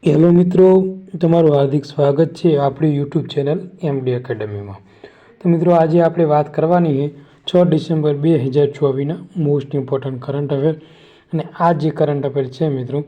Hello મિત્રો, તમારું હાર્દિક સ્વાગત છે આપણી યુટ્યુબ ચેનલ એમડી એકેડમીમાં। તો મિત્રો, આજે આપણે વાત કરવાની છે 6 ડિસેમ્બર 2024ના મોસ્ટ ઇમ્પોર્ટન્ટ કરંટ અફેર। અને આ જે કરંટ અફેર છે મિત્રો,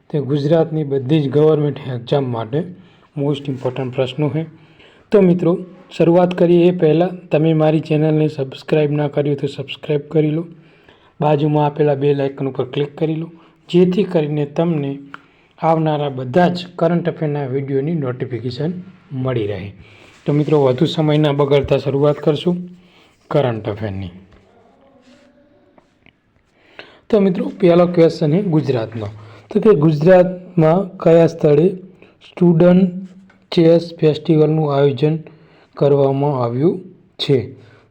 તે ગુજરાતની બધી જ ગવર્મેન્ટ એક્ઝામ માટે મોસ્ટ ઇમ્પોર્ટન્ટ પ્રશ્નો છે। તો મિત્રો, શરૂઆત કરીએ એ પહેલાં તમે મારી ચેનલને સબસ્ક્રાઈબ ના કર્યું તો સબસ્ક્રાઈબ કરી લો, બાજુમાં આપેલા બેલ આઇકન ઉપર ક્લિક કરી લો, જેથી કરીને તમને આવનારા બધા જ કરંટ અફેરના વિડીયોની નોટિફિકેશન મળી રહે। તો મિત્રો, વધુ સમય ના બગાડતા શરૂઆત કરશું કરંટ અફેરની। તો મિત્રો, પહેલો ક્વેશ્ચન છે ગુજરાતનો। તો કે ગુજરાતમાં કયા સ્થળે સ્ટુડન્ટ ચેસ ફેસ્ટિવલનું આયોજન કરવામાં આવ્યું છે?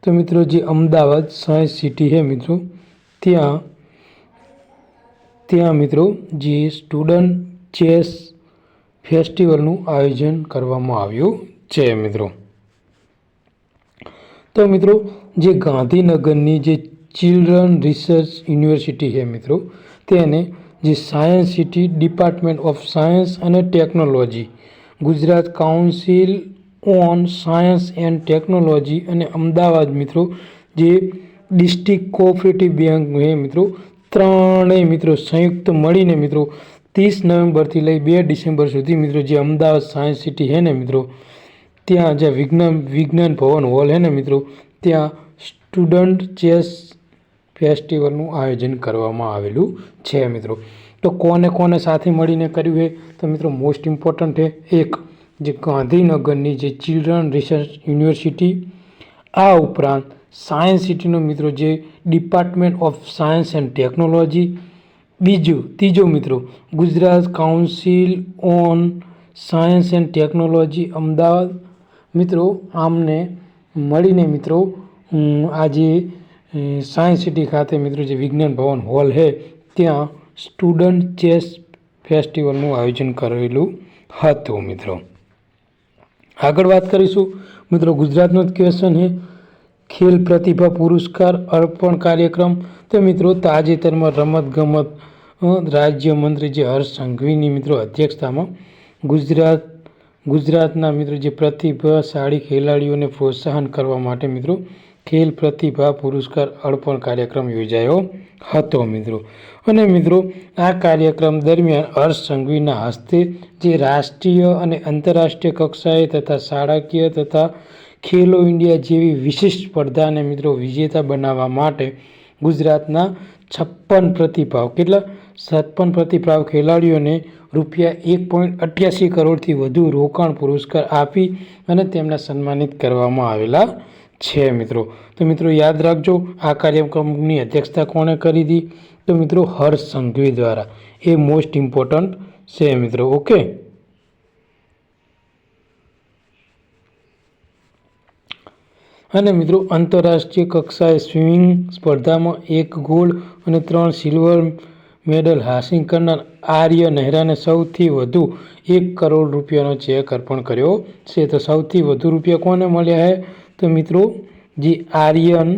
તો મિત્રો, જે અમદાવાદ સાયન્સ સિટી છે મિત્રો, ત્યાં મિત્રો જે સ્ટુડન્ટ ચેસ ફેસ્ટિવલનું આયોજન કરવામાં આવ્યું છે મિત્રો। તો મિત્રો, જે ગાંધીનગરની જે ચિલ્ડ્રન રિસર્ચ યુનિવર્સિટી છે મિત્રો, તેને જે science city department of science અને technology, Gujarat council on science and technology અને અમદાવાદ મિત્રો જે ડિસ્ટ્રિક્ટ કોઓપરેટિવ બેંક છે મિત્રો, ત્રણેય મિત્રો સંયુક્ત મળીને મિત્રો 30 નવેમ્બરથી લઈ 2 ડિસેમ્બર સુધી મિત્રો જે અમદાવાદ સાયન્સ સિટી છે ને મિત્રો, ત્યાં જે વિજ્ઞાન ભવન હોલ છે ને મિત્રો, ત્યાં સ્ટુડન્ટ ચેસ ફેસ્ટિવલનું આયોજન કરવામાં આવેલું છે મિત્રો। તો કોને કોને સાથે મળીને કર્યું છે? તો મિત્રો, મોસ્ટ ઇમ્પોર્ટન્ટ છે એક જે ગાંધીનગરની જે ચિલ્ડ્રન રિસર્ચ યુનિવર્સિટી, આ ઉપરાંત સાયન્સ સિટીનો મિત્રો જે department of science and technology, ત્રીજો મિત્રો Gujarat council on science and technology Ahmedabad મિત્રો, આમને મળીને મિત્રો આજે સાયન્સ સિટી ખાતે મિત્રો જે વિજ્ઞાન ભવન હોલ છે ત્યાં સ્ટુડન્ટ ચેસ ફેસ્ટિવલનું આયોજન કરેલું હતું મિત્રો। આગળ વાત કરીશું મિત્રો, ગુજરાતનો જ ક્વેશ્ચન છે ખેલ પ્રતિભા પુરસ્કાર અર્પણ કાર્યક્રમ। તો મિત્રો, તાજેતરમાં રમતગમત રાજ્યમંત્રી જે હર્ષ સંઘવીની મિત્રો અધ્યક્ષતામાં ગુજરાતના મિત્રો જે પ્રતિભાશાળી ખેલાડીઓને પ્રોત્સાહન કરવા માટે મિત્રો ખેલ પ્રતિભા પુરસ્કાર અર્પણ કાર્યક્રમ યોજાયો હતો મિત્રો। અને મિત્રો, આ કાર્યક્રમ દરમિયાન હર્ષ સંઘવીના હસ્તે જે રાષ્ટ્રીય અને આંતરરાષ્ટ્રીય કક્ષાએ તથા શાળાકીય તથા ખેલો ઇન્ડિયા જેવી વિશિષ્ટ સ્પર્ધાને મિત્રો વિજેતા બનાવવા માટે ગુજરાતના 56 પ્રતિભાવ ખેલાડીઓને રૂપિયા 1.88 કરોડથી વધુ રોકાણ પુરસ્કાર આપી અને તેમને સન્માનિત કરવામાં આવેલા છે મિત્રો। તો મિત્રો, યાદ રાખજો આ કાર્યક્રમની અધ્યક્ષતા કોણે કરી હતી? તો મિત્રો, હર્ષ સંઘવી દ્વારા। એ મોસ્ટ ઇમ્પોર્ટન્ટ છે મિત્રો। ઓકે, અને મિત્રો, આંતરરાષ્ટ્રીય કક્ષાએ સ્વિમિંગ સ્પર્ધામાં 1 ગોલ્ડ અને 3 સિલ્વર મેડલ હાંસલ કરનાર આર્ય નહેરાને સૌથી વધુ 1 કરોડ રૂપિયાનો ચેક અર્પણ કર્યો છે। તો સૌથી વધુ રૂપિયા કોને મળ્યા છે? તો મિત્રો, જે આર્યન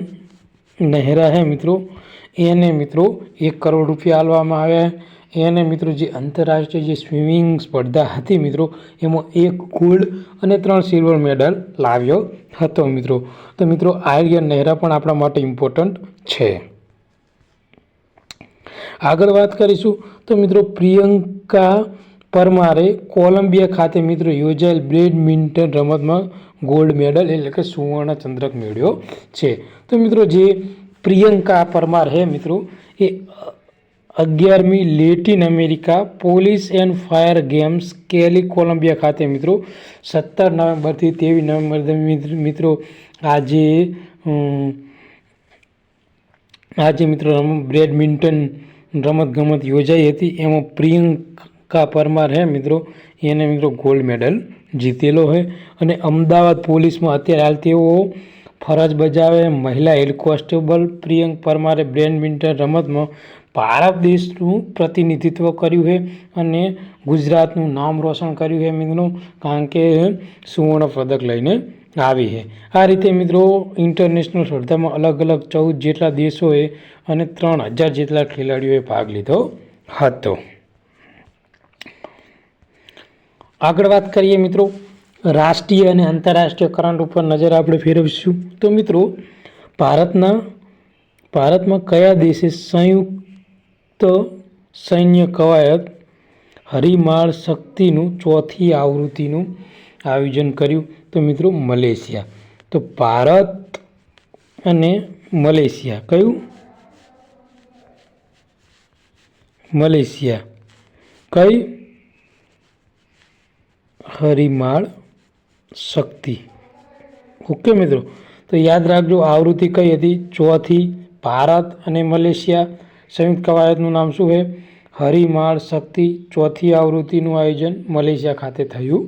નહેરા છે મિત્રો, એને મિત્રો 1 કરોડ રૂપિયા આપવામાં આવ્યા છે। એને મિત્રો જે આંતરરાષ્ટ્રીય જે સ્વિમિંગ સ્પર્ધા હતી મિત્રો, એમાં 1 ગોલ્ડ અને 3 સિલ્વર મેડલ લાવ્યો હતો મિત્રો। તો મિત્રો, આર્યન નહેરા પણ આપણા માટે ઇમ્પોર્ટન્ટ છે। આગળ વાત કરીશું તો મિત્રો, પ્રિયંકા પરમારે કોલંબિયા ખાતે મિત્રો યોજાયેલ બેડમિન્ટન રમતમાં ગોલ્ડ મેડલ એટલે કે સુવર્ણ ચંદ્રક મેળવ્યો છે। તો મિત્રો, જે પ્રિયંકા પરમાર છે મિત્રો, એ 11મી Latin America police and fire games Cali Colombia ખાતે મિત્રો 17 નવેમ્બરથી 23 નવેમ્બર મિત્રો આજે મિત્રો બેડમિન્ટન રમતગમત યોજાઈ હતી। એમાં પ્રિયંકા પરમાર છે મિત્રો, એને મિત્રો ગોલ્ડ મેડલ જીતેલો છે। અને અમદાવાદ પોલીસમાં અત્યારે હાલ તેઓ ફરજ બજાવે મહિલા હેડ કોન્સ્ટેબલ પ્રિયંકા પરમારે બેડમિન્ટન રમતમાં ભારત દેશનું પ્રતિનિધિત્વ કર્યું છે અને ગુજરાતનું નામ રોશન કર્યું છે મિત્રો, કારણ કે સુવર્ણ પદક લઈને આવી છે। આ રીતે મિત્રો ઇન્ટરનેશનલ સ્પર્ધામાં અલગ અલગ 14 જેટલા દેશોએ અને 3000 જેટલા ખેલાડીઓએ ભાગ લીધો હતો। આગળ વાત કરીએ મિત્રો રાષ્ટ્રીય અને આંતરરાષ્ટ્રીય કરંટ ઉપર નજર આપણે ફેરવીશું. તો મિત્રો ભારતમાં કયા દેશે સંયુક્ત સૈન્ય કવાયત હરિમાળ શક્તિનું ચોથી આવૃત્તિનું આયોજન કર્યું? તો મિત્રો મલેશિયા. તો ભારત અને મલેશિયા કયું? મલેશિયા કઈ હરિમાળ શક્તિ. ઓકે મિત્રો, તો યાદ રાખજો આવૃત્તિ કઈ હતી? ચોથી. ભારત અને મલેશિયા સંયુક્ત કવાયતનું નામ શું છે? હરિમાળ શક્તિ. ચોથી આવૃત્તિનું આયોજન મલેશિયા ખાતે થયું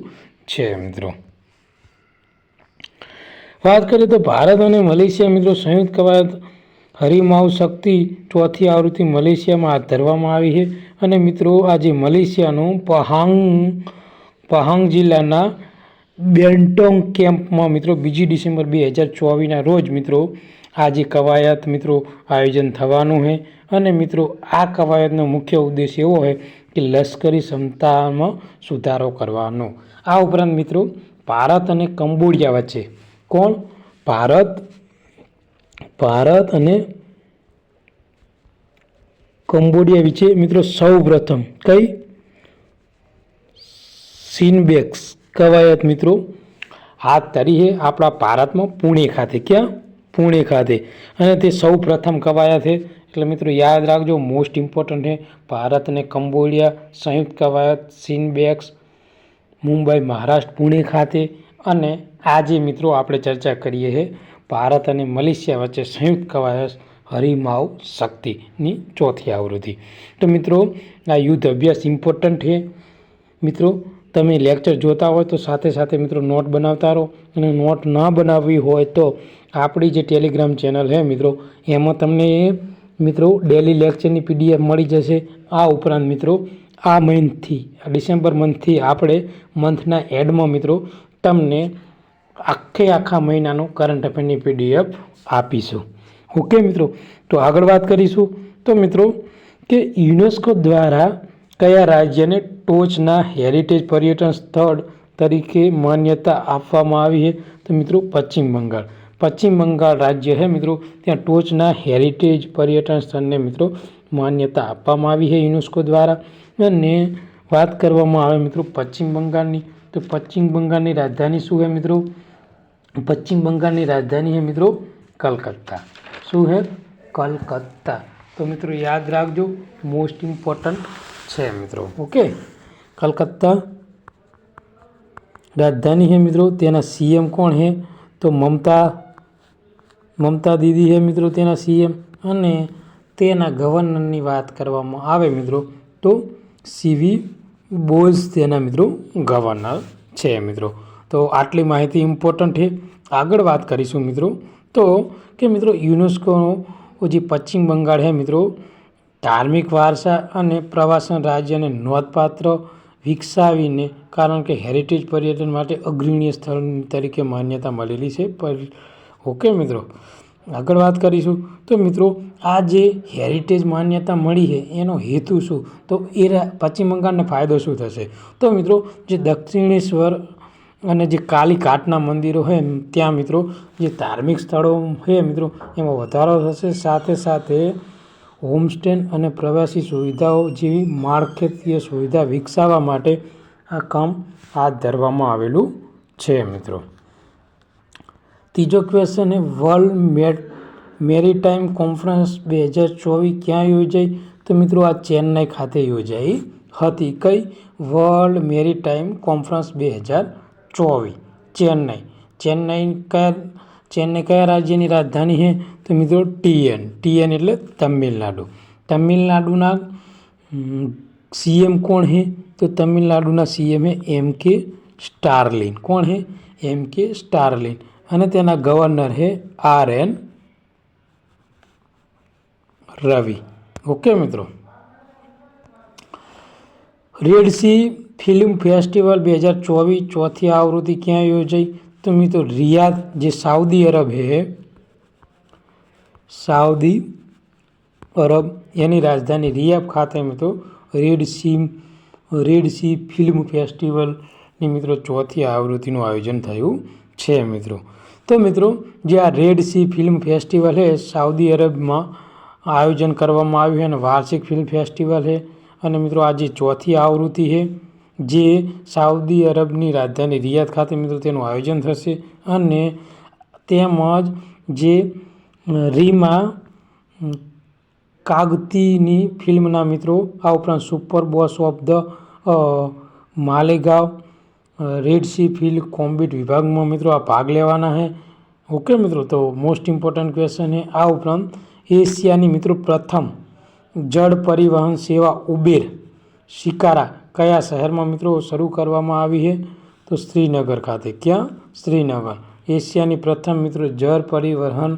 છે મિત્રો. વાત કરીએ તો ભારત અને મલેશિયા મિત્રો સંયુક્ત કવાયત હરિમાવ શક્તિ ચોથી આવૃત્તિ મલેશિયામાં હાથ ધરવામાં આવી છે. અને મિત્રો આજે મલેશિયાનું પહાંગ જિલ્લાના બેન્ટોંગ કેમ્પમાં મિત્રો 2 ડિસેમ્બર 2024ના રોજ મિત્રો આજે કવાયત મિત્રો આયોજન થવાનું છે. અને મિત્રો આ કવાયતનો મુખ્ય ઉદ્દેશ એવો છે કે લશ્કરી ક્ષમતામાં સુધારો કરવાનો. આ ઉપરાંત મિત્રો ભારત અને કંબોડિયા વચ્ચે કોણ? ભારત અને કંબોડિયા વિશે મિત્રો સૌ પ્રથમ કઈ સિનબેક્સ કવાયત મિત્રો હાથ ધરી છે આપણા ભારતમાં પુણે ખાતે. ક્યાં? પુણે ખાતે. અને તે સૌ પ્રથમ કવાયત છે. એટલે મિત્રો યાદ રાખજો, મોસ્ટ ઇમ્પોર્ટન્ટ છે. ભારત અને કંબોડિયા સંયુક્ત કવાયત સિનબેક્સ મુંબઈ મહારાષ્ટ્ર પુણે ખાતે. અને આજે મિત્રો આપણે ચર્ચા કરીએ છીએ ભારત અને મલેશિયા વચ્ચે સંયુક્ત કવાયત હરિમાવ શક્તિની ચોથી આવૃત્તિ. તો મિત્રો આ યુદ્ધ અભ્યાસ ઇમ્પોર્ટન્ટ છે. મિત્રો તમે લેક્ચર જોતા હોય તો સાથે સાથે મિત્રો નોટ બનાવતા રહો. અને નોટ ના બનાવવી હોય તો આપણી જે ટેલિગ્રામ ચેનલ છે મિત્રો એમાં તમને મિત્રો ડેલી લેક્ચરની PDF મળી જશે. આ ઉપરાંત મિત્રો આ ડિસેમ્બર મંથથી આપણે મંથના એડમાં મિત્રો તમને આખા મહિનાનો કરંટ અફેરની PDF આપીશું. ઓકે મિત્રો, તો આગળ વાત કરીશું. તો મિત્રો કે યુનેસ્કો દ્વારા કયા રાજ્યને ટોચના હેરિટેજ પર્યટન સ્થળ તરીકે માન્યતા આપવામાં આવી છે? તો મિત્રો પશ્ચિમ બંગાળ. પશ્ચિમ બંગાળ રાજ્ય છે મિત્રો ત્યાં ટોચના હેરિટેજ પર્યટન સ્થળને મિત્રો માન્યતા આપવામાં આવી છે યુનેસ્કો દ્વારા. અને વાત કરવામાં આવે મિત્રો પશ્ચિમ બંગાળની, તો પશ્ચિમ બંગાળની રાજધાની શું છે મિત્રો? પશ્ચિમ બંગાળની રાજધાની છે મિત્રો કલકત્તા. શું છે? કલકત્તા. તો મિત્રો યાદ રાખજો, મોસ્ટ ઇમ્પોર્ટન્ટ છે મિત્રો. ઓકે, કલકત્તા રાજધાની છે મિત્રો. તેના CM કોણ છે? તો મમતા દીદી છે મિત્રો તેના CM. અને તેના ગવર્નરની વાત કરવામાં આવે મિત્રો તો CV બોઝ તેના મિત્રો ગવર્નર છે મિત્રો. તો આટલી માહિતી ઇમ્પોર્ટન્ટ છે. આગળ વાત કરીશું મિત્રો તો કે મિત્રો યુનેસ્કોનો જે પશ્ચિમ બંગાળ છે મિત્રો ધાર્મિક વારસા અને પ્રવાસન રાજ્યને નોંધપાત્ર વિકસાવીને કારણ કે હેરિટેજ પર્યટન માટે અગ્રણીય સ્થળ તરીકે માન્યતા મળેલી છે. ઓકે મિત્રો, આગળ વાત કરીશું. તો મિત્રો આ જે હેરિટેજ માન્યતા મળી છે એનો હેતુ શું? તો એ પશ્ચિમ બંગાળને ફાયદો શું થશે? તો મિત્રો જે દક્ષિણેશ્વર અને જે કાલી ઘાટના મંદિરો છે ત્યાં મિત્રો જે ધાર્મિક સ્થળો છે મિત્રો એમાં વધારો થશે. સાથે સાથે હોમસ્ટે અને પ્રવાસી સુવિધાઓ જેવી માળખાકીય સુવિધા વિકસાવવા માટે આ કામ હાથ ધરવામાં આવેલું છે મિત્રો. ત્રીજો ક્વેશ્ચન છે વર્લ્ડ મેરીટાઈમ કોન્ફરન્સ 2024 ક્યાં યોજાઈ? તો મિત્રો આ ચેન્નઈ ખાતે યોજાઈ હતી. કઈ? વર્લ્ડ મેરીટાઈમ કોન્ફરન્સ 2024 ચેન્નઈ કયા રાજ્યની રાજધાની છે? તો મિત્રો TN એટલે તમિલનાડુ. તમિલનાડુના CM કોણ છે? તો તમિલનાડુના CM છે MK સ્ટાર્લિન. કોણ છે? MK સ્ટાર્લિન. અને તેના ગવર્નર છે RN રવિ. ઓકે મિત્રો, રેડ સી ફિલ્મ ફેસ્ટિવલ 2024 ચોથી આવૃત્તિ ક્યાં યોજાઈ? તો મિત્રો રિયાદ જે સાઉદી અરબ છે, સાઉદી અરબ એની રાજધાની રિયાદ ખાતે મિત્રો રેડ સી ફિલ્મ ફેસ્ટિવલ ની મિત્રો ચોથી આવૃત્તિનું આયોજન થયું છે મિત્રો. તો મિત્રો જે આ રેડ સી ફિલ્મ ફેસ્ટિવલ છે સાઉદી અરબમાં આયોજન કરવામાં આવ્યું છે અને વાર્ષિક ફિલ્મ ફેસ્ટિવલ છે. અને મિત્રો આ જે ચોથી આવૃત્તિ છે જે સાઉદી અરબની રાજધાની રિયાદ ખાતે મિત્રો તેનું આયોજન થશે. અને તેમજ જે રીમા કાગતીની ફિલ્મના મિત્રો આ ઉપરાંત super boss of the Malegaon red C film combat વિભાગમાં મિત્રો આ ભાગ લેવાના છે. ઓકે મિત્રો, તો મોસ્ટ ઇમ્પોર્ટન્ટ ક્વેશ્ચન છે. આ ઉપરાંત એશિયાની મિત્રો પ્રથમ જળ પરિવહન સેવા ઉબેર શિકારા કયા શહેરમાં મિત્રો શરૂ કરવામાં આવી છે? તો શ્રીનગર ખાતે. ક્યાં? શ્રીનગર. એશિયાની પ્રથમ મિત્રો જળ પરિવહન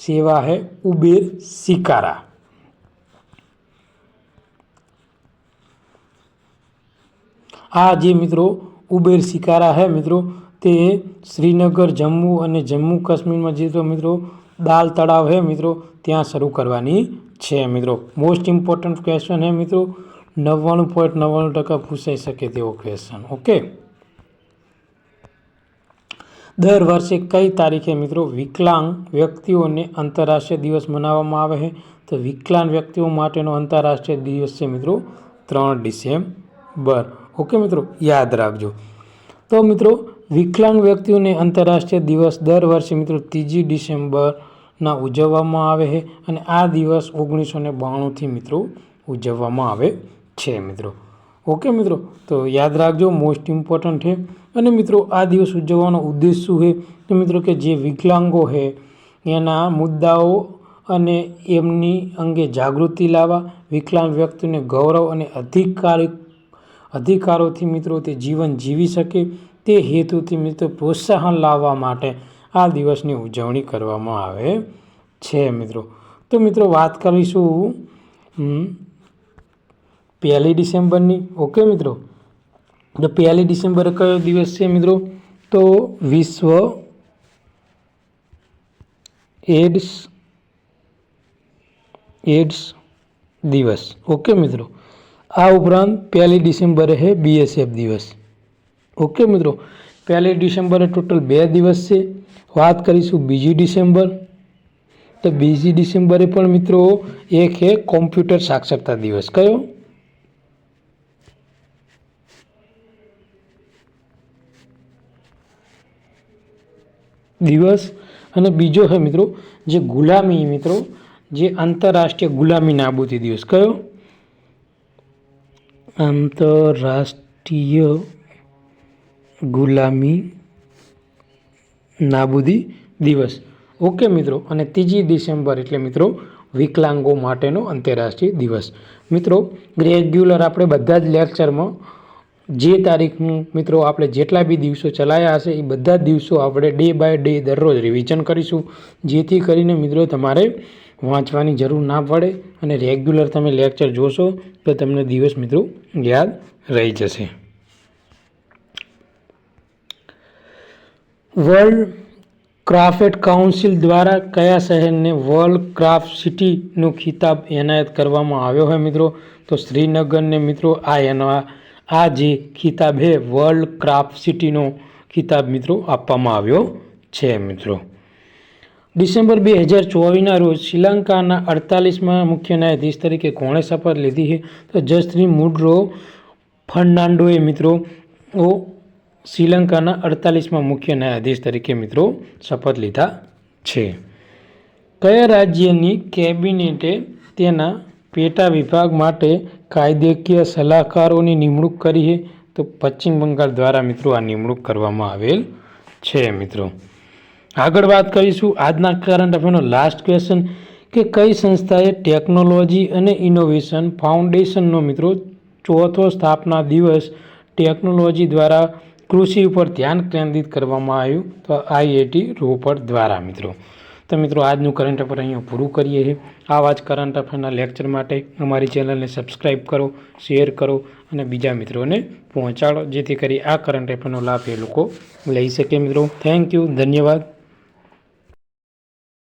સેવા है ઉબેર શિકારા. આ જે મિત્રો ઉબેર શિકારા है મિત્રો તે શ્રીનગર જમ્મુ અને જમ્મુ કાશ્મીરમાં જે તો મિત્રો દાલ તળાવ है મિત્રો ત્યાં શરૂ કરવાની છે મિત્રો. મોસ્ટ ઇમ્પોર્ટન્ટ ક્વેશ્ચન है મિત્રો, 99.99% પૂછાઈ શકે તેવો ક્વેશ્ચન. ઓકે, દર વર્ષે કઈ તારીખે મિત્રો વિકલાંગ વ્યક્તિઓને આંતરરાષ્ટ્રીય દિવસ મનાવવામાં આવે છે? તો વિકલાંગ વ્યક્તિઓ માટેનો આંતરરાષ્ટ્રીય દિવસ છે મિત્રો 3 ડિસેમ્બર. ઓકે મિત્રો, યાદ રાખજો. તો મિત્રો વિકલાંગ વ્યક્તિઓને આંતરરાષ્ટ્રીય દિવસ દર વર્ષે મિત્રો 3 ડિસેમ્બરના ઉજવવામાં આવે છે અને આ દિવસ 1992થી મિત્રો ઉજવવામાં આવે છે મિત્રો. ઓકે મિત્રો, તો યાદ રાખજો, મોસ્ટ ઇમ્પોર્ટન્ટ છે. અને મિત્રો આ દિવસ ઉજવવાનો ઉદ્દેશ શું છે? તો મિત્રો કે જે વિકલાંગો છે એના મુદ્દાઓ અને એમની અંગે જાગૃતિ લાવવા, વિકલાંગ વ્યક્તિને ગૌરવ અને અધિકારોથી મિત્રો તે જીવન જીવી શકે તે હેતુથી મિત્રો પ્રોત્સાહન લાવવા માટે આ દિવસની ઉજવણી કરવામાં આવે છે મિત્રો. તો મિત્રો વાત કરીશું 1 ડિસેમ્બરની. ઓકે મિત્રો, તો 1 ડિસેમ્બરે કયો દિવસ છે મિત્રો? તો વિશ્વ એડ્સ દિવસ. ઓકે મિત્રો, આ ઉપરાંત 1 ડિસેમ્બરે છે BSF દિવસ. ઓકે મિત્રો, 1 ડિસેમ્બરે ટોટલ 2 દિવસ છે. વાત કરીશું 2 ડિસેમ્બર. તો 2 ડિસેમ્બરે પણ મિત્રો એક છે કોમ્પ્યુટર સાક્ષરતા દિવસ. કયો? દિવસ. અને બીજો છે મિત્રો જે ગુલામી મિત્રો જે આંતરરાષ્ટ્રીય ગુલામી નાબૂદી દિવસ. કયો? આંતરરાષ્ટ્રીય ગુલામી નાબૂદી દિવસ. ઓકે મિત્રો, અને 3 ડિસેમ્બર એટલે મિત્રો વિકલાંગો માટેનો આંતરરાષ્ટ્રીય દિવસ. મિત્રો રેગ્યુલર આપણે બધા જ લેક્ચરમાં જે તારીખનું મિત્રો આપણે જેટલા બી દિવસો ચલાયા હશે એ બધા જ દિવસો આપણે ડે બાય ડે દરરોજ રિવિઝન કરીશું, જેથી કરીને મિત્રો તમારે વાંચવાની જરૂર ના પડે અને રેગ્યુલર તમે લેક્ચર જોશો તો તમને દિવસ મિત્રો યાદ રહી જશે. વર્લ્ડ ક્રાફ્ટ કાઉન્સિલ દ્વારા કયા શહેરને વર્લ્ડ ક્રાફ્ટ સિટીનો ખિતાબ એનાયત કરવામાં આવ્યો હોય મિત્રો? તો શ્રીનગરને મિત્રો આ જે ખિતાબ છે વર્લ્ડ ક્રાફ્ટ સિટીનો ખિતાબ મિત્રો આપવામાં આવ્યો છે મિત્રો. ડિસેમ્બર 2024ના રોજ શ્રીલંકાના 48મા મુખ્ય ન્યાયાધીશ તરીકે કોણે શપથ લીધી છે? તો જસ્ટ્રી મુડ્રો ફર્નાન્ડોએ મિત્રો શ્રીલંકાના 48મા મુખ્ય ન્યાયાધીશ તરીકે મિત્રો શપથ લીધા છે. કયા રાજ્યની કેબિનેટે તેના પેટા વિભાગ માટે કાયદેકીય સલાહકારોની નિમણૂક કરી છે? તો પશ્ચિમ બંગાળ દ્વારા મિત્રો આ નિમણૂક કરવામાં આવેલ છે મિત્રો. આગળ વાત કરીશું આજના કરંટ અફેરનો લાસ્ટ ક્વેશ્ચન કે કઈ સંસ્થાએ ટેકનોલોજી અને ઇનોવેશન ફાઉન્ડેશનનો મિત્રો 4થો સ્થાપના દિવસ ટેકનોલોજી દ્વારા કૃષિ ઉપર ધ્યાન કેન્દ્રિત કરવામાં આવ્યું? તો IIT રોપડ દ્વારા મિત્રો. તો મિત્રો આજનું કરંટ અફેર અહીંયા પૂરું કરીએ છીએ. આવા જ કરંટ અફેરના લેક્ચર માટે અમારી ચેનલને સબસ્ક્રાઈબ કરો, શેર કરો અને બીજા મિત્રોને પહોંચાડો, જેથી કરી આ કરંટ અફેરનો લાભ એ લોકો લઈ શકે મિત્રો. થેન્ક યુ, ધન્યવાદ.